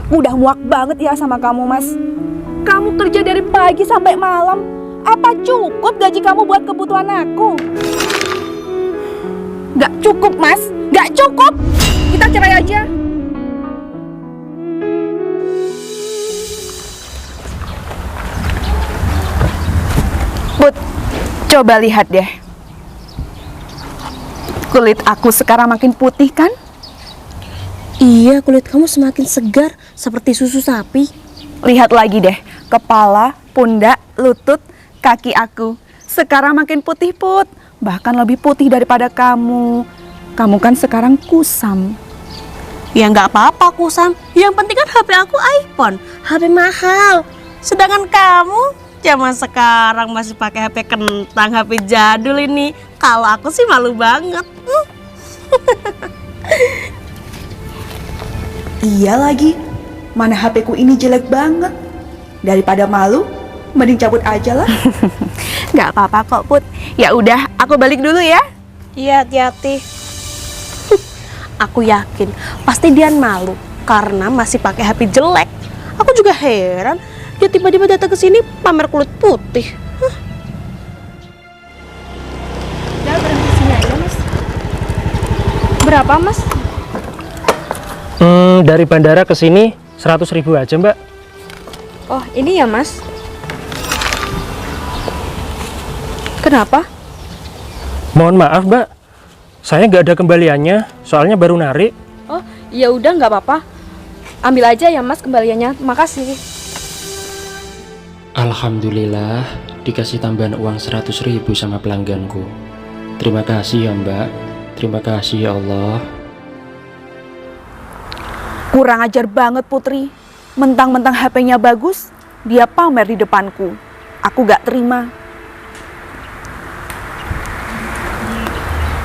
Aku udah muak banget ya sama kamu, Mas. Kamu kerja dari pagi sampai malam. Apa cukup gaji kamu buat kebutuhan aku? Gak cukup, Mas. Gak cukup. Kita cerai aja. Put, coba lihat deh. Kulit aku sekarang makin putih kan? Iya, kulit kamu semakin segar seperti susu sapi. Lihat lagi deh, kepala, pundak, lutut, kaki aku. Sekarang makin putih, Put. Bahkan lebih putih daripada kamu. Kamu kan sekarang kusam. Ya nggak apa-apa kusam. Yang penting kan HP aku iPhone, HP mahal. Sedangkan kamu zaman sekarang masih pakai HP kentang, HP jadul ini. Kalau aku sih malu banget. Iya lagi, mana HP ku ini jelek banget. Daripada malu, mending cabut aja lah. Gak apa-apa kok, Put. Ya udah, aku balik dulu ya. Iya, hati-hati. Aku yakin pasti Dian malu karena masih pakai HP jelek. Aku juga heran dia tiba-tiba datang ke sini pamer kulit putih. Udah berhenti sini aja, Mas. Berapa, Mas? Dari bandara ke sini 100.000 aja, Mbak. Oh, ini ya, Mas. Kenapa? Mohon maaf, Mbak. Saya nggak ada kembaliannya, soalnya baru narik. Oh, ya udah nggak apa-apa. Ambil aja ya, Mas, kembaliannya. Makasih. Alhamdulillah dikasih tambahan uang 100.000 sama pelangganku. Terima kasih ya Mbak. Terima kasih ya Allah. Kurang ajar banget, Putri. Mentang-mentang HP-nya bagus, dia pamer di depanku. Aku gak terima.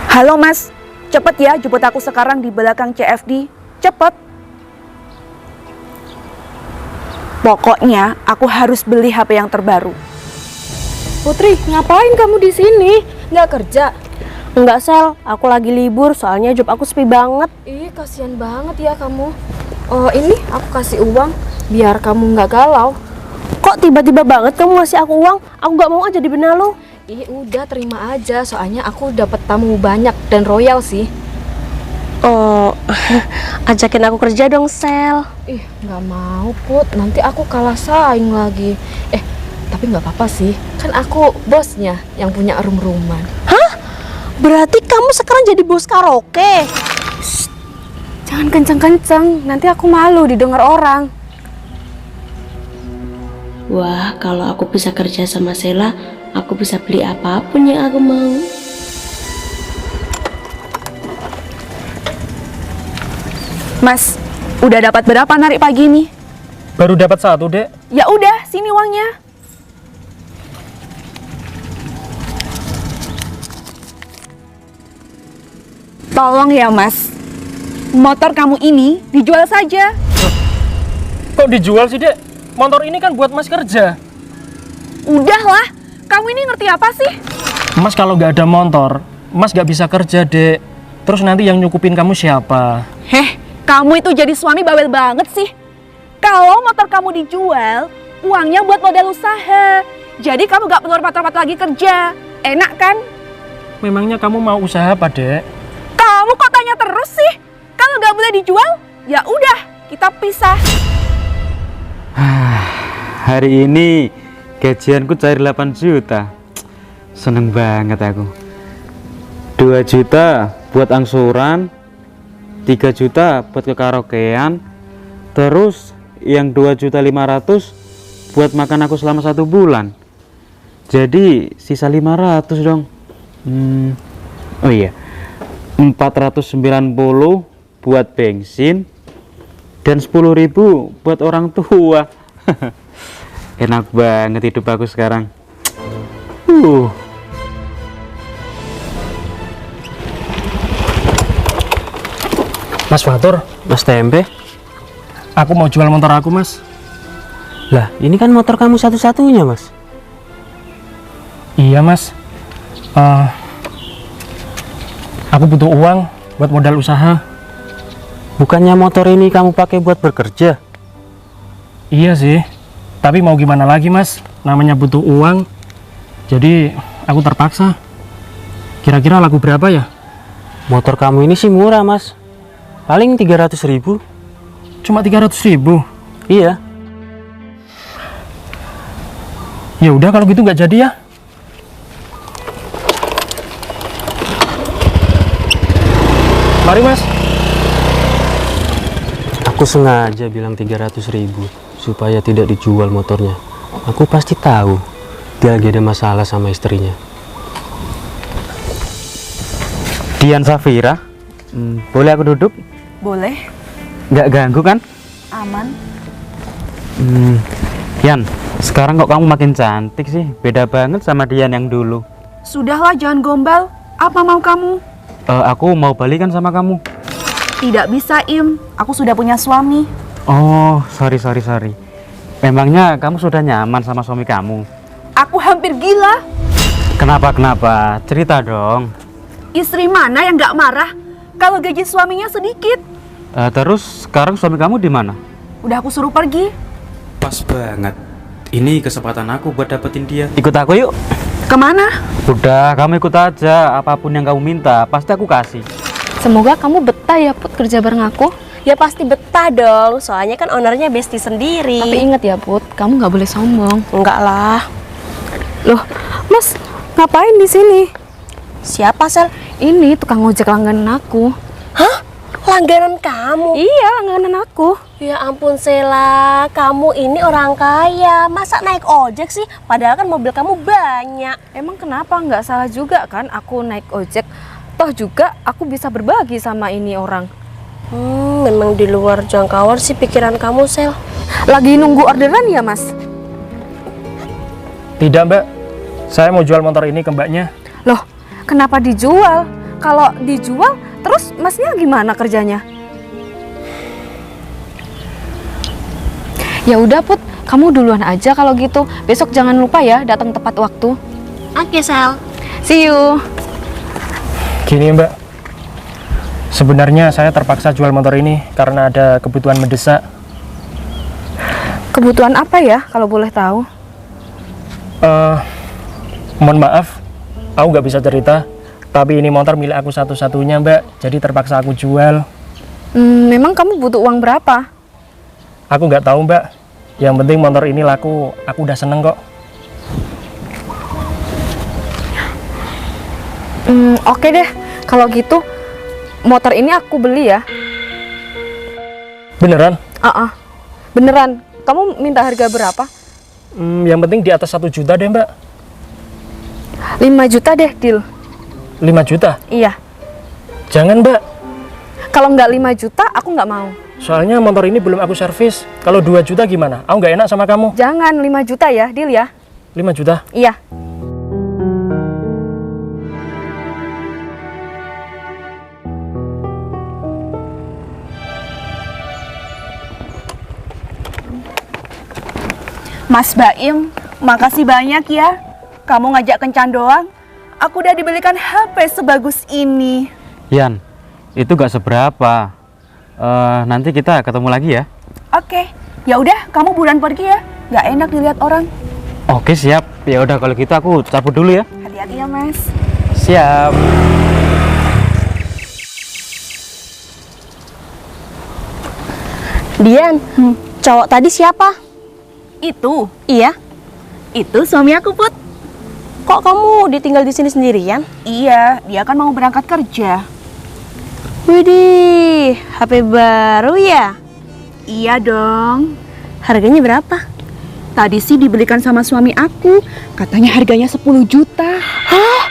Halo, Mas. Cepet ya, jemput aku sekarang di belakang CFD. Cepet. Pokoknya aku harus beli HP yang terbaru. Putri, ngapain kamu di sini? Nggak kerja? Enggak, Sel, aku lagi libur soalnya job aku sepi banget. Ih, kasihan banget ya kamu. Oh, ini aku kasih uang biar kamu nggak galau. Kok tiba-tiba banget kamu ngasih aku uang? Aku nggak mau aja dibina lo. Ih, udah terima aja. Soalnya aku dapat tamu banyak dan royal sih. Oh, ajakin aku kerja dong, Sel. Ih, nggak mau, Put. Nanti aku kalah saing lagi. Tapi nggak apa-apa sih. Kan aku bosnya yang punya room-rooman. Hah? Berarti kamu sekarang jadi bos karaoke? Jangan kenceng-kenceng. Nanti aku malu didengar orang. Wah, kalau aku bisa kerja sama Sela, aku bisa beli apapun yang aku mau. Mas, udah dapat berapa narik pagi ini? Baru dapat 1, Dek. Ya udah, sini uangnya. Tolong ya, Mas. Motor kamu ini dijual saja. Kok dijual sih, Dek? Motor ini kan buat Mas kerja. Udahlah, kamu ini ngerti apa sih? Mas kalau nggak ada motor, Mas nggak bisa kerja, Dek. Terus nanti yang nyukupin kamu siapa? Heh, kamu itu jadi suami bawel banget sih. Kalau motor kamu dijual, uangnya buat modal usaha. Jadi kamu gak perlu repot-repot lagi kerja. Enak kan? Memangnya kamu mau usaha apa, Dek? Kamu kok tanya terus sih? Kalau gak boleh dijual, ya udah, kita pisah. Hari ini gajianku cair 8 juta. Seneng banget aku. 2 juta buat angsuran, 3 juta buat ke karaokean, terus yang 2.500.000 buat makan aku selama 1 bulan. Jadi sisa 500 dong. Oh iya, 490 buat bensin dan 10.000 buat orang tua. Enak banget hidup aku sekarang. Mas Fatur, Mas Tempe. aku mau jual motor aku, Mas. Lah, ini kan motor kamu satu-satunya, Mas. Iya, Mas. Aku butuh uang buat modal usaha. Bukannya motor ini kamu pakai buat bekerja? Iya sih, tapi mau gimana lagi Mas, namanya butuh uang, jadi aku terpaksa. Kira-kira laku berapa ya? Motor kamu ini sih murah, Mas. Paling 300.000. Cuma 300.000. Iya. Ya udah kalau gitu nggak jadi ya. Mari Mas. Aku sengaja bilang 300.000 supaya tidak dijual motornya. Aku pasti tahu dia lagi ada masalah sama istrinya. Dian Safira, boleh aku duduk? Boleh, Nggak ganggu kan? aman. Dian, sekarang kok kamu makin cantik sih? Beda banget sama Dian yang dulu. Sudahlah, jangan gombal. Apa mau kamu? Aku mau balikan sama kamu. Tidak bisa, Im. Aku sudah punya suami. Oh, sorry. Memangnya kamu sudah nyaman sama suami kamu? Aku hampir gila. Kenapa? Cerita dong. Istri mana yang nggak marah kalau gaji suaminya sedikit? Terus sekarang suami kamu di mana? Udah aku suruh pergi. Pas banget. Ini kesempatan aku buat dapetin dia. Ikut aku yuk. Kemana? Udah, kamu ikut aja. Apapun yang kamu minta, pasti aku kasih. Semoga kamu betah ya Put kerja bareng aku. Ya pasti betah dong, soalnya kan ownernya Besti sendiri. Tapi ingat ya Put, kamu nggak boleh sombong. Enggak lah. Loh, Mas, ngapain di sini? Siapa Sel? Ini tukang ojek langganan aku. Hah? Langganan kamu? Iya, langganan aku. Ya ampun Sela, kamu ini orang kaya. Masa naik ojek sih? Padahal kan mobil kamu banyak. Emang kenapa nggak salah juga kan aku naik ojek? Toh juga aku bisa berbagi sama ini orang. Memang di luar jangkauan sih pikiran kamu Sel. Lagi nunggu orderan ya Mas? Tidak Mbak, saya mau jual motor ini ke Mbaknya. Loh, kenapa dijual? Kalau dijual, terus Masnya gimana kerjanya? Ya udah Put, kamu duluan aja kalau gitu. Besok jangan lupa ya datang tepat waktu. Oke Sel. See you. Gini Mbak, sebenarnya saya terpaksa jual motor ini karena ada kebutuhan mendesak. Kebutuhan apa ya kalau boleh tahu? Mohon maaf, aku nggak bisa cerita. Tapi ini motor milik aku satu-satunya Mbak, jadi terpaksa aku jual. Memang kamu butuh uang berapa? Aku nggak tahu Mbak, yang penting motor ini laku, aku udah seneng kok. Oke deh, kalau gitu motor ini aku beli ya. Beneran? Beneran. Kamu minta harga berapa? Yang penting di atas 1 juta deh Mbak. 5 juta deh, deal. 5 juta? Iya. Jangan Mbak, Kalau nggak 5 juta, aku nggak mau. soalnya motor ini belum aku servis. Kalau 2 juta gimana? Aku nggak enak sama kamu. Jangan 5 juta ya, deal ya. 5 juta? Iya. Mas Baim, makasih banyak ya. Kamu ngajak kencan doang. Aku udah dibelikan HP sebagus ini. Yan, itu gak seberapa. Nanti kita ketemu lagi ya. Oke, ya udah kamu buruan pergi ya. Gak enak dilihat orang. Oke, siap. Ya udah kalau gitu aku cabut dulu ya. Hati-hati ya Mas. Siap. Dian, cowok tadi siapa? Itu Iya. suami aku Put. Kok kamu ditinggal di sini sendirian? Iya, dia kan mau berangkat kerja. Widih, HP baru ya? Iya dong. Harganya berapa? Tadi sih dibelikan sama suami aku. Katanya harganya 10 juta. Hah?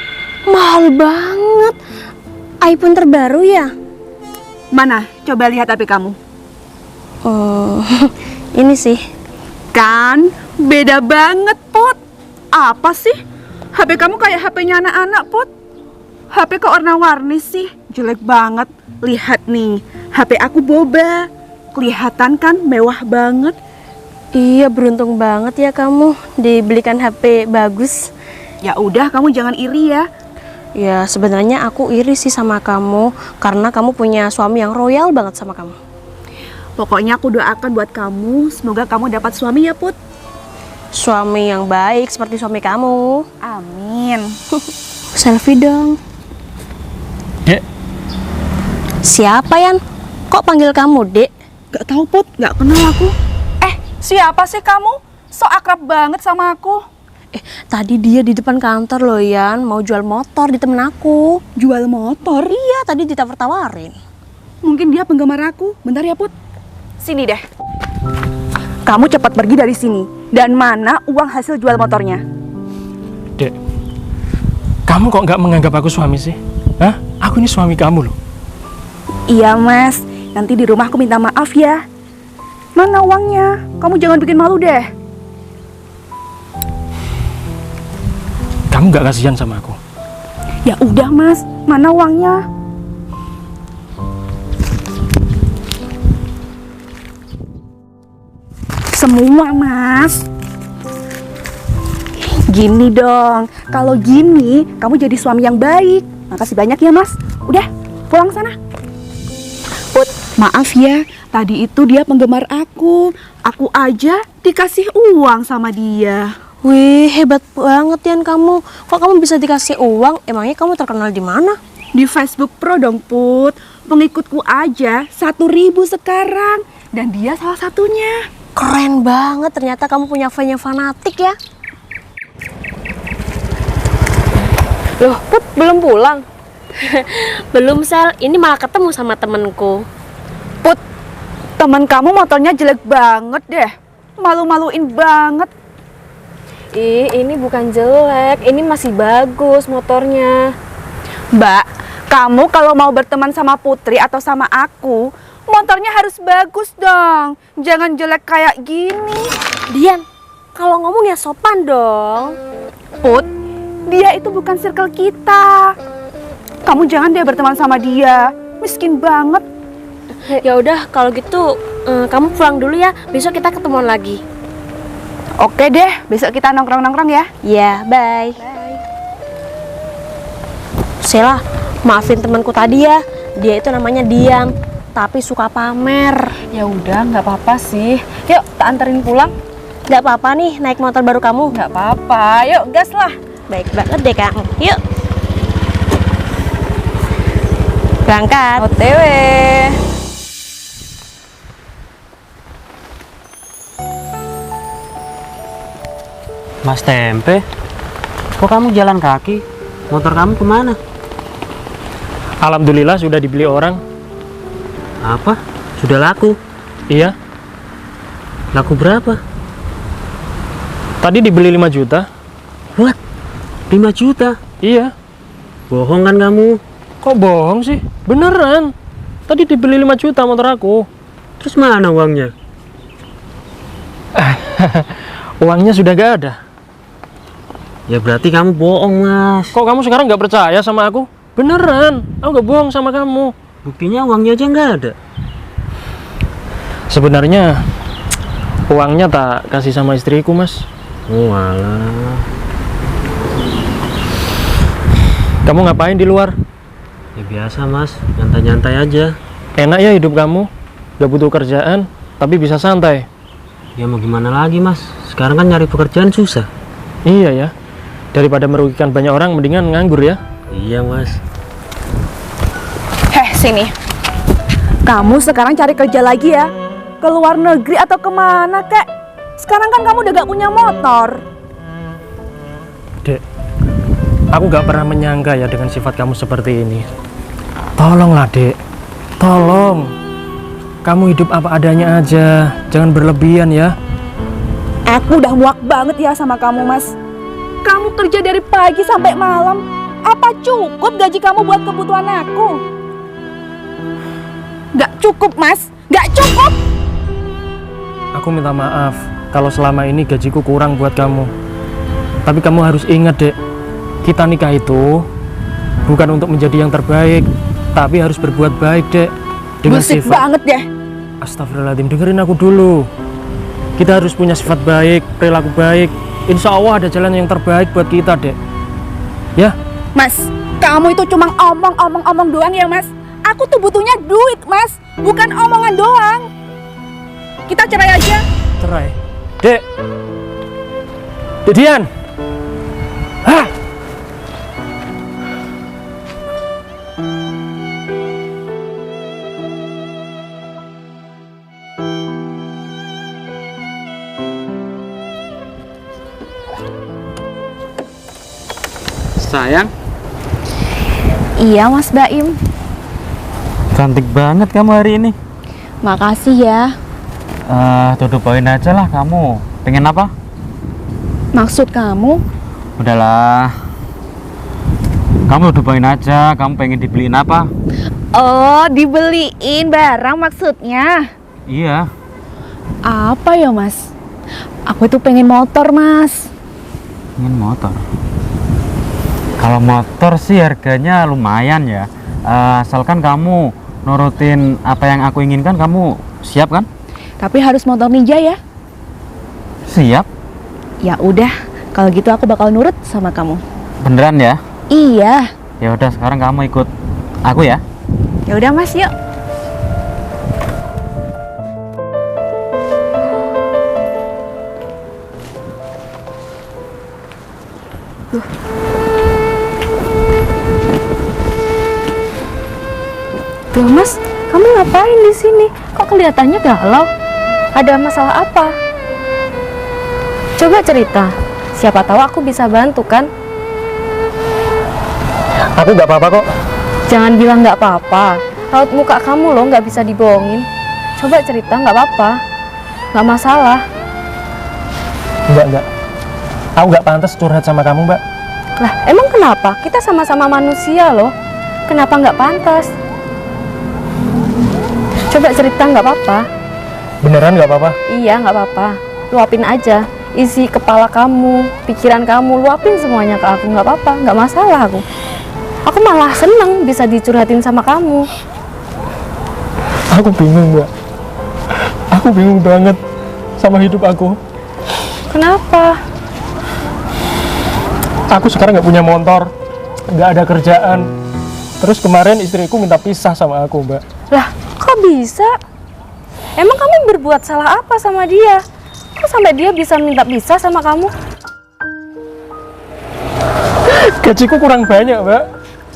Mahal banget. iPhone terbaru ya? Mana? Coba lihat HP kamu. Oh, ini sih. Kan beda banget, Put. Apa sih? HP kamu kayak HP-nya anak-anak, Put. HP kok warna-warni sih? Jelek banget. Lihat nih, HP aku boba. Kelihatan kan mewah banget. Iya, beruntung banget ya kamu dibelikan HP bagus. Ya udah, kamu jangan iri ya. Ya, sebenarnya aku iri sih sama kamu karena kamu punya suami yang royal banget sama kamu. Pokoknya aku doakan buat kamu, semoga kamu dapat suami ya, Put. Suami yang baik seperti suami kamu. Amin. Selfie dong. Dek, Siapa, Yan? Kok panggil kamu, Dek? Gak tahu, Put, gak kenal aku. Siapa sih kamu? So akrab banget sama aku. Tadi dia di depan kantor loh, Yan. Mau jual motor di temen aku. Jual motor? Iya, tadi ditawar-tawarin. Mungkin dia penggemar aku. Bentar ya, Put. Sini deh. Kamu cepat pergi dari sini. Dan mana uang hasil jual motornya? Dek, kamu kok nggak menganggap aku suami sih? Hah? Aku ini suami kamu loh. Iya, Mas. Nanti di rumah aku minta maaf ya. Mana uangnya? Kamu jangan bikin malu deh. Kamu nggak kasihan sama aku? Ya udah, Mas. Mana uangnya? Semua, Mas. Gini dong. Kalau gini, kamu jadi suami yang baik. Makasih banyak ya, Mas. Udah, pulang sana. Put, maaf ya. Tadi itu dia penggemar aku. Aku aja dikasih uang sama dia. Wih, hebat banget, Yan, kamu. Kok kamu bisa dikasih uang? Emangnya kamu terkenal di mana? Di Facebook Pro dong, Put. Pengikutku aja 1.000 sekarang. Dan dia salah satunya. Keren banget, ternyata kamu punya fan yang fanatik ya. Loh, Put, belum pulang? Belum, Sel. Ini malah ketemu sama temenku. Put, teman kamu motornya jelek banget deh. Malu-maluin banget. Ih, ini bukan jelek, ini masih bagus motornya. Mbak, kamu kalau mau berteman sama Putri atau sama aku, motornya harus bagus dong. Jangan jelek kayak gini. Dian, kalau ngomong ya sopan dong. Put, dia itu bukan circle kita. Kamu jangan deh berteman sama dia. Miskin banget. Ya udah, kalau gitu kamu pulang dulu ya. Besok kita ketemuan lagi. Oke deh, besok kita nongkrong-nongkrong ya. Ya, bye. Sela, maafin temanku tadi ya. Dia itu namanya Dian, tapi suka pamer. Ya udah, nggak apa-apa sih. Yuk, tak anterin pulang. Gak apa-apa nih naik motor baru kamu. Nggak apa-apa, yuk gas lah. Baik banget deh, Kang. Yuk. Berangkat. OTW. Mas Tempe, kok kamu jalan kaki? Motor kamu kemana? Alhamdulillah sudah dibeli orang. Apa? Sudah laku? Iya, Laku berapa? tadi dibeli 5 juta. What? 5 juta? Iya. Bohong kan kamu? Kok bohong sih? Beneran. Tadi dibeli 5 juta motor aku. Terus mana uangnya? Uangnya sudah gak ada. Ya berarti kamu bohong, Mas. Kok kamu sekarang gak percaya sama aku? Beneran, aku gak bohong sama kamu. Buktinya uangnya aja nggak ada. Sebenarnya uangnya tak kasih sama istriku, Mas. Oh alah. Kamu ngapain di luar? Ya biasa, Mas. Nyantai-nyantai aja. Enak ya hidup kamu, gak butuh kerjaan, tapi bisa santai. Ya mau gimana lagi, Mas? Sekarang kan nyari pekerjaan susah. Iya ya, daripada merugikan banyak orang, mendingan nganggur ya. Iya, Mas. Heh, sini. Kamu sekarang cari kerja lagi ya. Ke luar negeri atau kemana, kek? Sekarang kan kamu udah gak punya motor. Dek, aku gak pernah menyangka ya dengan sifat kamu seperti ini. Tolonglah, Dek. Tolong. Kamu hidup apa adanya aja, jangan berlebihan ya. Aku udah muak banget ya sama kamu, Mas. Kamu kerja dari pagi sampai malam. Apa cukup gaji kamu buat kebutuhan aku? Gak cukup, Mas. Gak cukup. Aku minta maaf kalau selama ini gajiku kurang buat kamu. Tapi kamu harus ingat, Dek. Kita nikah itu bukan untuk menjadi yang terbaik, tapi harus berbuat baik, Dek. Dengan Bullshit sifat. banget deh. Astagfirullahaladzim, dengerin aku dulu. Kita harus punya sifat baik, perilaku baik. Insya Allah ada jalan yang terbaik buat kita, Dek. Ya, Mas, kamu itu cuma omong doang ya, Mas. Aku tuh butuhnya duit, Mas. Bukan omongan doang. kita cerai aja. Cerai. Dek. Dek Dian. Hah? Sayang, Iya Mas Baim, cantik banget kamu hari ini. makasih ya. Tutup poin aja lah kamu. Pengen apa? Maksud kamu? Udahlah. Kamu tutup poin aja. Kamu pengen dibeliin apa? Oh, dibeliin barang maksudnya. Iya. Apa ya Mas? Aku tuh pengen motor Mas. Pengen motor. Kalau motor sih harganya lumayan ya. Asalkan kamu nurutin apa yang aku inginkan, kamu siap kan? Tapi harus motor ninja ya. Siap. Ya udah, kalau gitu aku bakal nurut sama kamu. Beneran ya? Iya. Ya udah sekarang kamu ikut aku ya. Ya udah Mas, yuk. Loh Mas, kamu ngapain di sini? Kok kelihatannya galau? Ada masalah apa? Coba cerita. Siapa tahu aku bisa bantu kan? Aku nggak apa-apa kok. Jangan bilang nggak apa-apa. Raut muka kamu loh nggak bisa dibohongin. Coba cerita, nggak apa-apa. Nggak masalah. Enggak. Aku nggak pantas curhat sama kamu, Mbak. Lah, emang kenapa? Kita sama-sama manusia loh. Kenapa nggak pantas? Coba cerita, nggak apa-apa. Beneran nggak apa-apa? Iya, nggak apa-apa. Luapin aja. Isi kepala kamu, pikiran kamu, luapin semuanya ke aku. Nggak apa-apa, nggak masalah aku. Aku malah seneng bisa dicurhatin sama kamu. Aku bingung, Mbak. Aku bingung banget sama hidup aku. Kenapa? Aku sekarang nggak punya motor, nggak ada kerjaan. Terus kemarin istriku minta pisah sama aku, Mbak. Lah, kok bisa? Emang kamu berbuat salah apa sama dia? Kok sampai dia bisa minta pisah sama kamu? Gajiku kurang banyak, Mbak.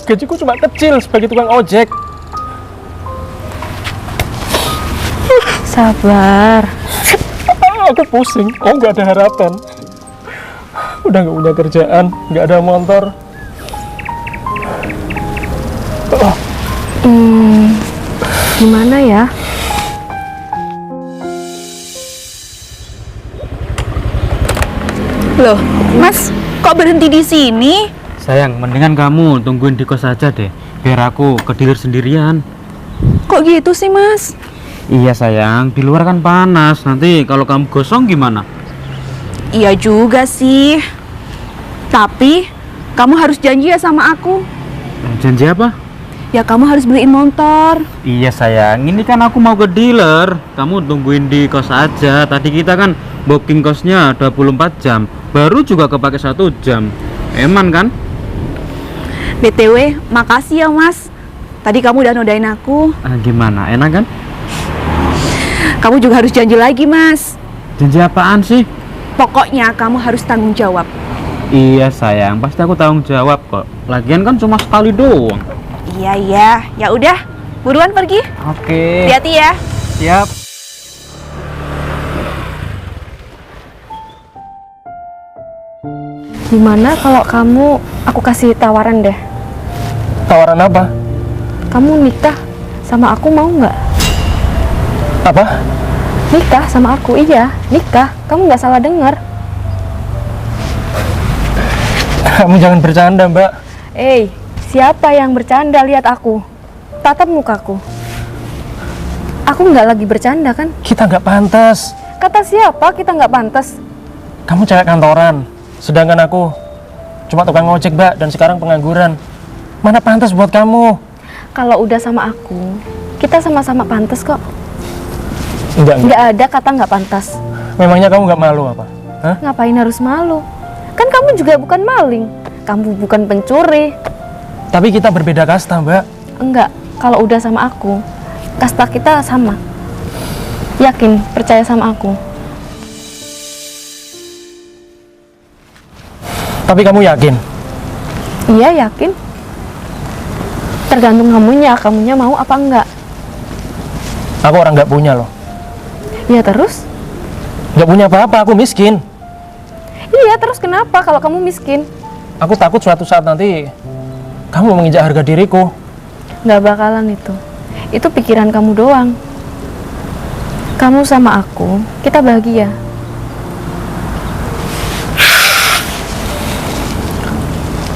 Gajiku cuma kecil sebagai tukang ojek. Sabar. Aku pusing, aku nggak ada harapan. Udah nggak punya kerjaan, nggak ada motor. Gimana ya? Loh, Mas, kok berhenti di sini? Sayang, mendingan kamu tungguin di kos aja deh, biar aku ke dealer sendirian. Kok gitu sih, Mas? Iya sayang, di luar kan panas. Nanti kalau kamu gosong gimana? Iya juga sih. Tapi, kamu harus janji ya sama aku. Janji apa? Ya kamu harus beliin motor. Iya sayang, ini kan aku mau ke dealer. Kamu tungguin di kos aja. Tadi kita kan booking kosnya 24 jam. Baru juga kepake 1 jam. Eman kan? BTW, makasih ya Mas. Tadi kamu udah nodain aku. Gimana? Enak kan? Kamu juga harus janji lagi, Mas. Janji apaan sih? Pokoknya kamu harus tanggung jawab. Iya sayang, pasti aku tanggung jawab kok. Lagian kan cuma sekali doang. Iya. Ya udah, buruan pergi. Oke. Hati-hati ya. Siap. Gimana kalau aku kasih tawaran deh. Tawaran apa? Kamu nikah sama aku mau nggak? Apa? Nikah sama aku, iya. Nikah, kamu nggak salah dengar. Kamu jangan bercanda, Mbak. Siapa yang bercanda? Lihat aku. Tatap mukaku. Aku nggak lagi bercanda kan? Kita nggak pantas. Kata siapa kita nggak pantas? Kamu cewek kantoran, sedangkan aku cuma tukang ojek, Mbak, dan sekarang pengangguran. Mana pantas buat kamu? Kalau udah sama aku, kita sama-sama pantas kok. Enggak. Nggak ada kata nggak pantas. Memangnya kamu nggak malu apa? Hah? Ngapain harus malu? Kan kamu juga bukan maling. Kamu bukan pencuri. Tapi kita berbeda kasta, Mbak. Enggak, kalau udah sama aku, kasta kita sama. Yakin, percaya sama aku. Tapi kamu yakin? Iya, yakin. Tergantung kamunya mau apa enggak. Aku orang nggak punya loh. Ya terus? Nggak punya apa-apa, aku miskin. Iya, terus kenapa kalau kamu miskin? Aku takut suatu saat nanti kamu menginjak harga diriku. Nggak bakalan itu. Itu pikiran kamu doang. Kamu sama aku, kita bahagia.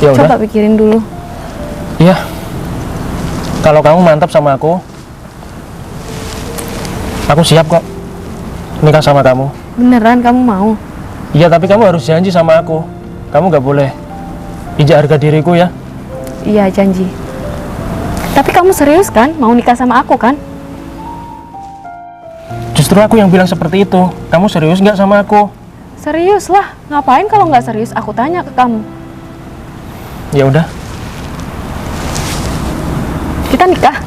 Ya udah. Coba pikirin dulu. Iya. Kalau kamu mantap sama aku siap kok nikah sama kamu. Beneran kamu mau? Iya, tapi kamu harus janji sama aku. Kamu nggak boleh injak harga diriku ya. Iya, janji. Tapi kamu serius kan? Mau nikah sama aku kan? Justru aku yang bilang seperti itu. Kamu serius nggak sama aku? Serius lah. Ngapain kalau nggak serius aku tanya ke kamu? Ya udah. Kita nikah?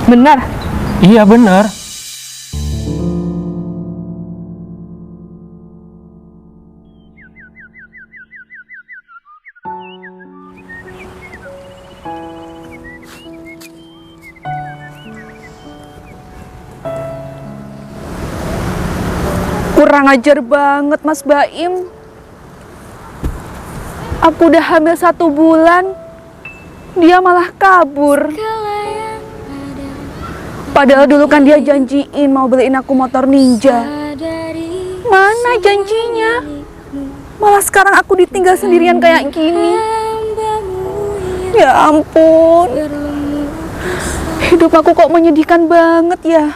Benar? Iya benar. Kurang ajar banget Mas Baim. Aku udah hamil 1 bulan, dia malah kabur. Padahal dulu kan dia janjiin mau beliin aku motor ninja. Mana janjinya? Malah sekarang aku ditinggal sendirian kayak gini. Ya ampun, hidup aku kok menyedihkan banget ya.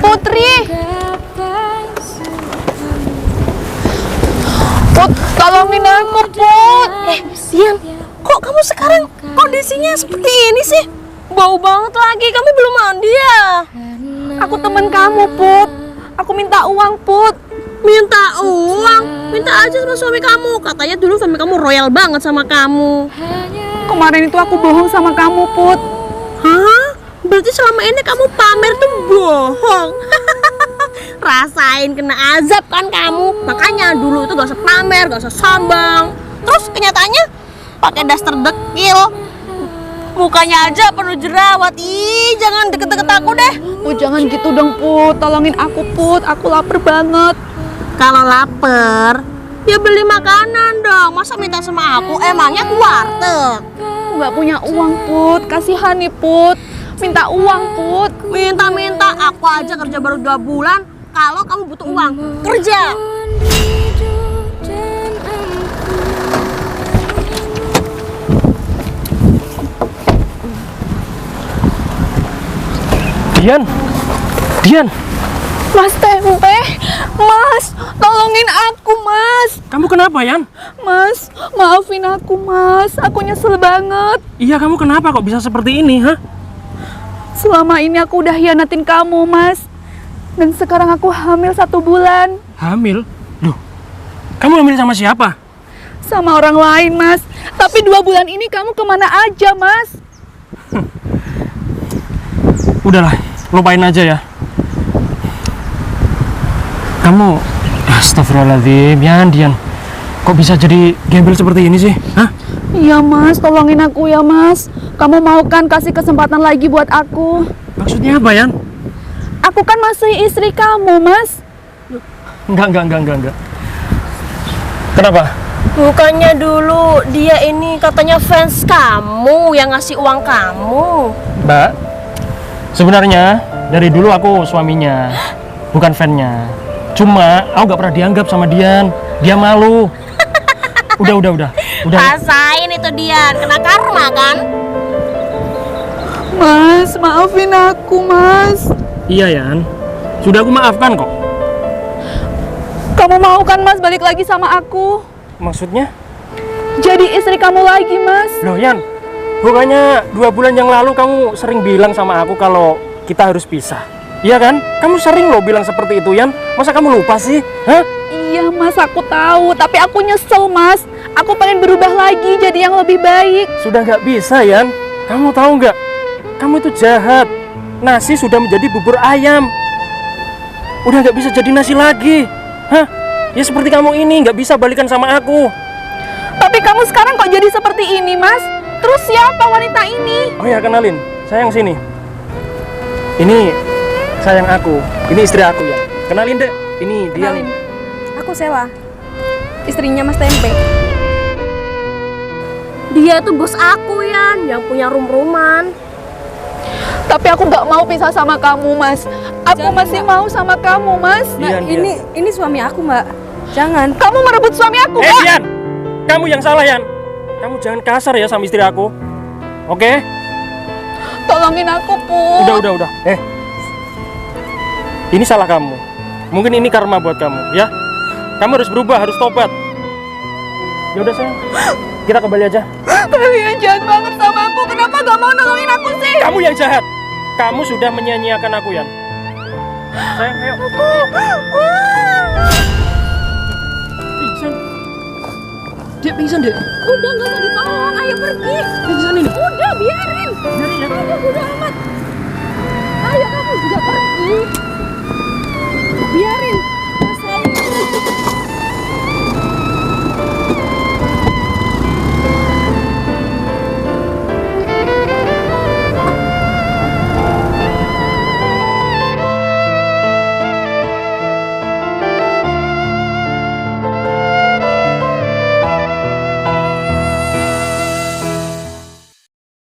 Putri, tolongin aku, Put. Dian, kok kamu sekarang kondisinya seperti ini sih? Bau banget lagi, kamu belum mandi ya? Aku temen kamu, Put. Aku minta uang, Put. Minta uang? Minta aja sama suami kamu. Katanya dulu suami kamu royal banget sama kamu. Kemarin itu aku bohong sama kamu, Put. Hah? Berarti selama ini kamu pamer tuh bohong. Rasain kena azab kan kamu. Makanya dulu itu gak usah pamer, gak usah sombong. Terus kenyataannya pakai daster dekil. Mukanya aja penuh jerawat. Ih, jangan deket-deket aku deh. Oh, jangan gitu dong, Put. Tolongin aku, Put. Aku lapar banget. Kalau lapar, ya beli makanan dong. Masa minta sama aku? Emangnya aku warteg? Nggak punya uang, Put. Kasihan nih, Put. Minta uang, Put. Minta-minta, aku aja kerja baru 2 bulan. Kalau kamu butuh uang, kerja. Dian, Mas Tempe, Mas, tolongin aku, Mas. kamu kenapa, Yan? Mas, maafin aku, Mas. Aku nyesel banget. Iya, kamu kenapa kok bisa seperti ini, ha? Selama ini aku udah hianatin kamu, Mas. Dan sekarang aku hamil 1 bulan. Hamil? Loh, kamu hamil sama siapa? Sama orang lain, Mas. Tapi 2 bulan ini kamu kemana aja, Mas? Udahlah, lupain aja ya. Kamu, astagfirullahaladzim, Dian. Kok bisa jadi gembel seperti ini sih? Hah? Iya, Mas. Tolongin aku ya, Mas. Kamu mau kan kasih kesempatan lagi buat aku? Maksudnya apa, Yan? Aku kan masih istri kamu, Mas. Enggak. Kenapa? Bukannya dulu dia ini katanya fans kamu yang ngasih uang kamu. Mbak, sebenarnya dari dulu aku suaminya, bukan fannya. Cuma aku gak pernah dianggap sama Dian. Dia malu. Udah. Rasain itu Dian, kena karma kan? Mas, maafin aku, Mas. Iya, Yan. Sudah aku maafkan kok. Kamu mau kan, Mas, balik lagi sama aku? Maksudnya? Jadi istri kamu lagi, Mas. Loh, Yan. Bukannya 2 bulan yang lalu kamu sering bilang sama aku kalau kita harus pisah. Iya kan? Kamu sering loh bilang seperti itu, Yan. Masa kamu lupa sih? Hah? Iya, Mas, aku tahu. Tapi aku nyesel, Mas. Aku pengen berubah lagi jadi yang lebih baik. Sudah nggak bisa, Yan. Kamu tahu nggak? Kamu itu jahat. Nasi sudah menjadi bubur ayam. Udah nggak bisa jadi nasi lagi. Hah? Ya seperti kamu ini nggak bisa balikan sama aku. Tapi kamu sekarang kok jadi seperti ini, Mas? Terus siapa wanita ini? Oh ya, kenalin. Sayang sini. Ini sayang aku. Ini istri aku ya. Kenalin deh. Ini dia. Kenalin. Aku Sela, istrinya Mas Tempe. Dia tuh bos aku Yan, yang punya rum-ruman. Tapi aku nggak mau pisah sama kamu, Mas. Aku masih mau sama kamu, Mas. Dian, Dian. Ini suami aku, Mbak. Jangan. Kamu merebut suami aku, Mbak. Dian! Kamu yang salah, Yan. Kamu jangan kasar ya sama istri aku. Oke? Tolongin aku, Put. Udah. Ini salah kamu. Mungkin ini karma buat kamu, ya. Kamu harus berubah, harus tobat. Ya udah sayang, kita kembali aja. Kalian jahat banget sama aku. Kenapa gak mau nolongin aku sih? Kamu yang jahat. Kamu sudah menyia-nyiakan aku, Yan. Sayang, ayo. Pingsan. Dia pingsan, Dek. Udah nggak usah ditolong, ayo pergi. Pingsan ini. Udah biarin. Biarin ya. Udah amat. Ayo kamu juga pergi.